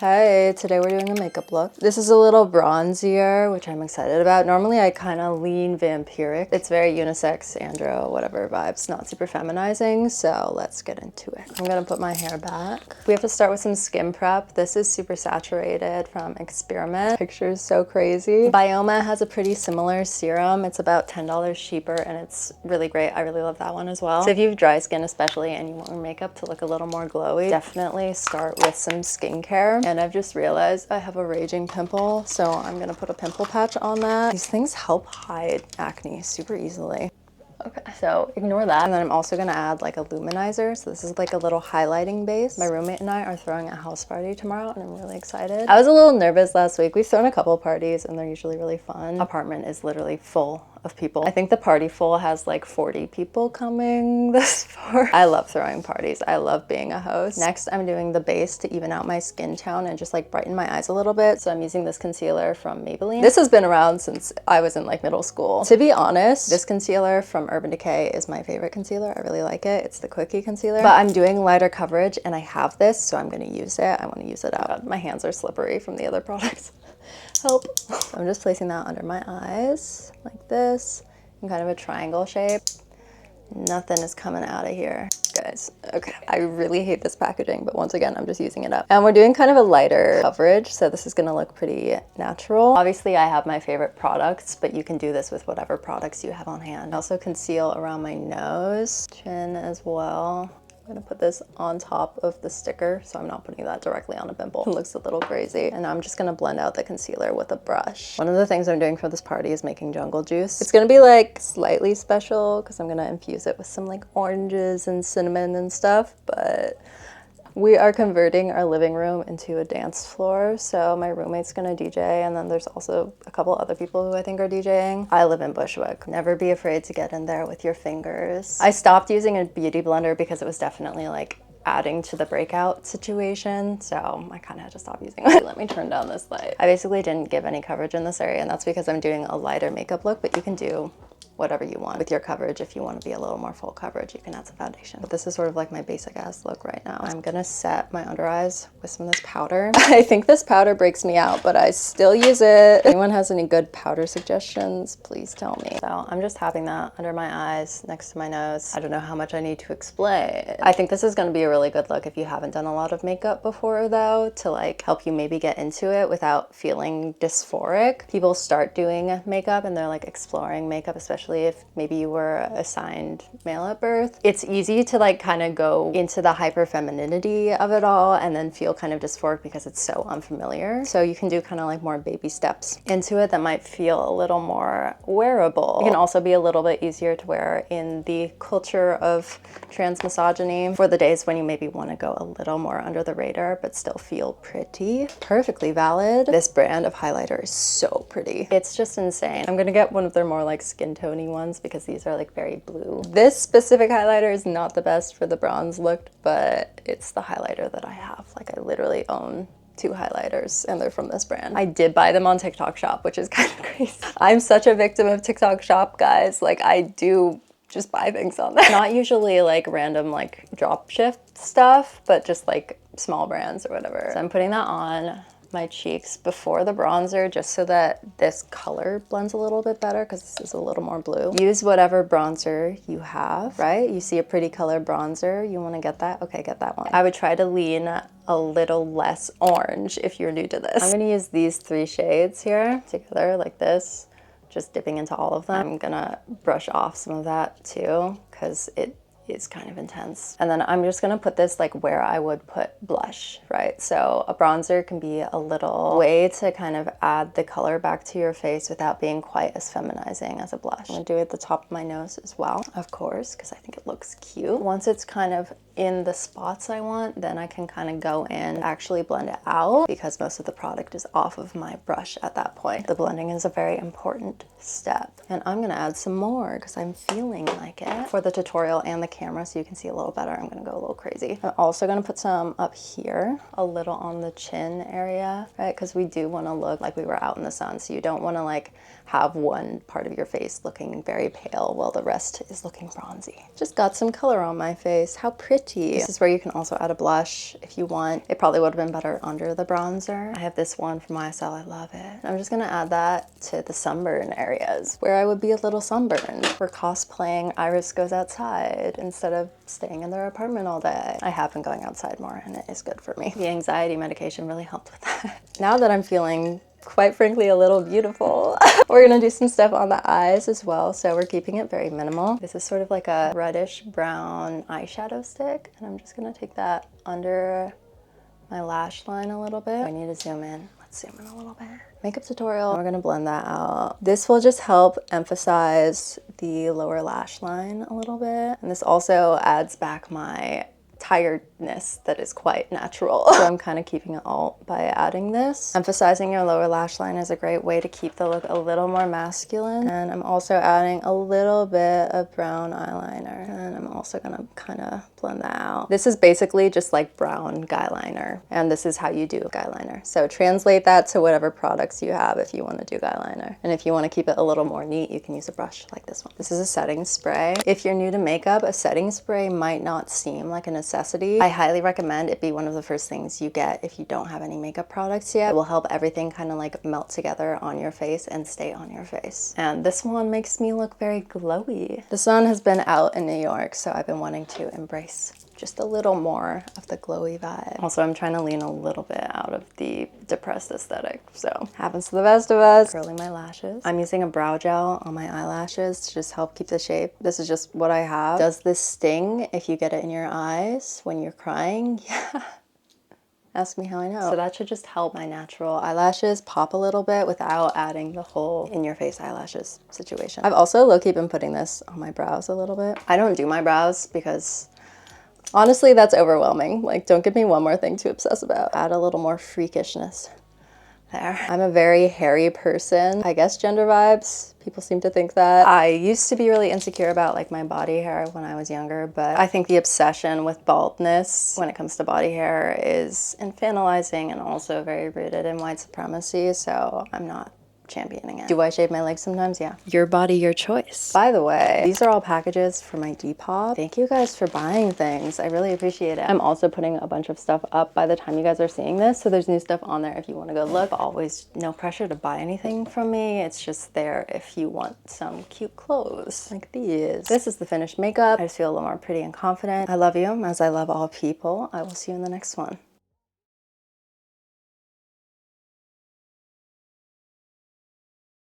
Hey, today we're doing a makeup look. This is a little bronzier, which I'm excited about. Normally I kind of lean vampiric. It's very unisex, andro, whatever vibes, not super feminizing, so let's get into it. I'm gonna put my hair back. We have to start with some skin prep. This is super saturated from Experiment. Picture is so crazy. Bioma has a pretty similar serum. It's about $10 cheaper and it's really great. I really love that one as well. So if you have dry skin especially and you want your makeup to look a little more glowy, definitely start with some skincare. And I've just realized I have a raging pimple, so I'm gonna put a pimple patch on that. These things help hide acne super easily. Okay, so ignore that. And then I'm also gonna add like a luminizer. So this is like a little highlighting base. My roommate and I are throwing a house party tomorrow and I'm really excited. I was a little nervous last week. We've thrown a couple parties and they're usually really fun. Apartment is literally full of people. I think the party full has like 40 people coming this far. I love throwing parties. I love being a host. Next, I'm doing the base to even out my skin tone and just like brighten my eyes a little bit. So I'm using this concealer from Maybelline. This has been around since I was in like middle school. To be honest, this concealer from Urban Decay is my favorite concealer. I really like it. It's the Quickie concealer. But I'm doing lighter coverage and I have this, so I'm gonna use it. I wanna use it out. My hands are slippery from the other products. Help. So I'm just placing that under my eyes like this in kind of a triangle shape. Nothing is coming out of here, guys. Okay, I really hate this packaging, but once again, I'm just using it up. And we're doing kind of a lighter coverage, so this is gonna look pretty natural. Obviously, I have my favorite products, but you can do this with whatever products you have on hand. I also conceal around my nose, chin as well. I'm gonna put this on top of the sticker, so I'm not putting that directly on a pimple. It looks a little crazy. And I'm just gonna blend out the concealer with a brush. One of the things I'm doing for this party is making jungle juice. It's gonna be like slightly special because I'm gonna infuse it with some like oranges and cinnamon and stuff, but we are converting our living room into a dance floor, so my roommate's gonna DJ, and then there's also a couple other people who I think are DJing. I live in Bushwick. Never be afraid to get in there with your fingers. I stopped using a beauty blender because it was definitely like adding to the breakout situation, so I kind of had to stop using it. Let me turn down this light. I basically didn't give any coverage in this area, and that's because I'm doing a lighter makeup look, but you can do whatever you want with your coverage. If you want to be a little more full coverage, you can add some foundation. But this is sort of like my basic ass look right now. I'm gonna set my under eyes with some of this powder. I think this powder breaks me out, but I still use it. If anyone has any good powder suggestions, please tell me. So I'm just having that under my eyes, next to my nose. I don't know how much I need to explain. I think this is gonna be a really good look if you haven't done a lot of makeup before though, to like help you maybe get into it without feeling dysphoric. People start doing makeup and they're like exploring makeup, especially if maybe you were assigned male at birth. It's easy to like kind of go into the hyper femininity of it all and then feel kind of dysphoric because it's so unfamiliar. So you can do kind of like more baby steps into it that might feel a little more wearable. It can also be a little bit easier to wear in the culture of trans misogyny for the days when you maybe want to go a little more under the radar but still feel pretty. Perfectly valid. This brand of highlighter is so pretty. It's just insane. I'm gonna get one of their more like skin tony ones because these are like very blue. This specific highlighter is not the best for the bronze look, but it's the highlighter that I have. Like I literally own 2 highlighters and they're from this brand. I did buy them on TikTok Shop, which is kind of crazy. I'm such a victim of TikTok Shop, guys. Like I do just buy things on there. Not usually like random like drop shift stuff, but just like small brands or whatever. So I'm putting that on my cheeks before the bronzer just so that this color blends a little bit better because this is a little more blue. Use whatever bronzer you have, right? You see a pretty color bronzer, you want to get that? Okay, get that one. I would try to lean a little less orange if you're new to this. I'm gonna use these 3 shades here together like this, just dipping into all of them. I'm gonna brush off some of that too because it is kind of intense. And then I'm just gonna put this like where I would put blush, right? So a bronzer can be a little way to kind of add the color back to your face without being quite as feminizing as a blush. I'm gonna do it at the top of my nose as well, of course, because I think it looks cute. Once it's kind of in the spots I want, then I can kind of go in and actually blend it out because most of the product is off of my brush at that point. The blending is a very important step. And I'm gonna add some more because I'm feeling like it. For the tutorial and the camera so you can see a little better, I'm gonna go a little crazy. I'm also gonna put some up here, a little on the chin area, right? Because we do wanna look like we were out in the sun. So you don't wanna like have one part of your face looking very pale while the rest is looking bronzy. Just got some color on my face. How pretty. tea. This is where you can also add a blush if you want. It probably would have been better under the bronzer. I have this one from YSL. I love it. I'm just gonna add that to the sunburn areas where I would be a little sunburned. We're cosplaying Iris goes outside instead of staying in their apartment all day. I have been going outside more and it is good for me. The anxiety medication really helped with that. Now that I'm feeling quite frankly a little beautiful, we're gonna do some stuff on the eyes as well, so we're keeping it very minimal. This is sort of like a reddish brown eyeshadow stick, and I'm just gonna take that under my lash line a little bit. I need to zoom in. Let's zoom in a little bit. Makeup tutorial. We're gonna blend that out. This will just help emphasize the lower lash line a little bit, and this also adds back my tiredness that is quite natural. So I'm kind of keeping it alt by adding this. Emphasizing your lower lash line is a great way to keep the look a little more masculine. And I'm also adding a little bit of brown eyeliner. And I'm also gonna kind of blend that out. This is basically just like brown guy liner. And this is how you do guy liner. So translate that to whatever products you have if you want to do guy liner. And if you want to keep it a little more neat, you can use a brush like this one. This is a setting spray. If you're new to makeup, a setting spray might not seem like a necessity. I highly recommend it be one of the first things you get if you don't have any makeup products yet. It will help everything kind of like melt together on your face and stay on your face. And this one makes me look very glowy. The sun has been out in New York, so I've been wanting to embrace just a little more of the glowy vibe. Also, I'm trying to lean a little bit out of the depressed aesthetic, so happens to the best of us. Curling my lashes. I'm using a brow gel on my eyelashes to just help keep the shape. This is just what I have. Does this sting if you get it in your eyes when you're crying? Yeah. Ask me how I know. So that should just help my natural eyelashes pop a little bit without adding the whole in-your-face eyelashes situation. I've also low-key been putting this on my brows a little bit. I don't do my brows because honestly, that's overwhelming. Like, don't give me one more thing to obsess about. Add a little more freakishness there. I'm a very hairy person. I guess gender vibes. People seem to think that. I used to be really insecure about like my body hair when I was younger, but I think the obsession with baldness when it comes to body hair is infantilizing and also very rooted in white supremacy, so I'm not championing it. Do I shave my legs sometimes? Yeah. Your body, your choice. By the way, these are all packages for my Depop. Thank you guys for buying things. I really appreciate it. I'm also putting a bunch of stuff up by the time you guys are seeing this, so there's new stuff on there if you want to go look. Always no pressure to buy anything from me. It's just there if you want some cute clothes like these. This is the finished makeup. I just feel a little more pretty and confident. I love you as I love all people. I will see you in the next one.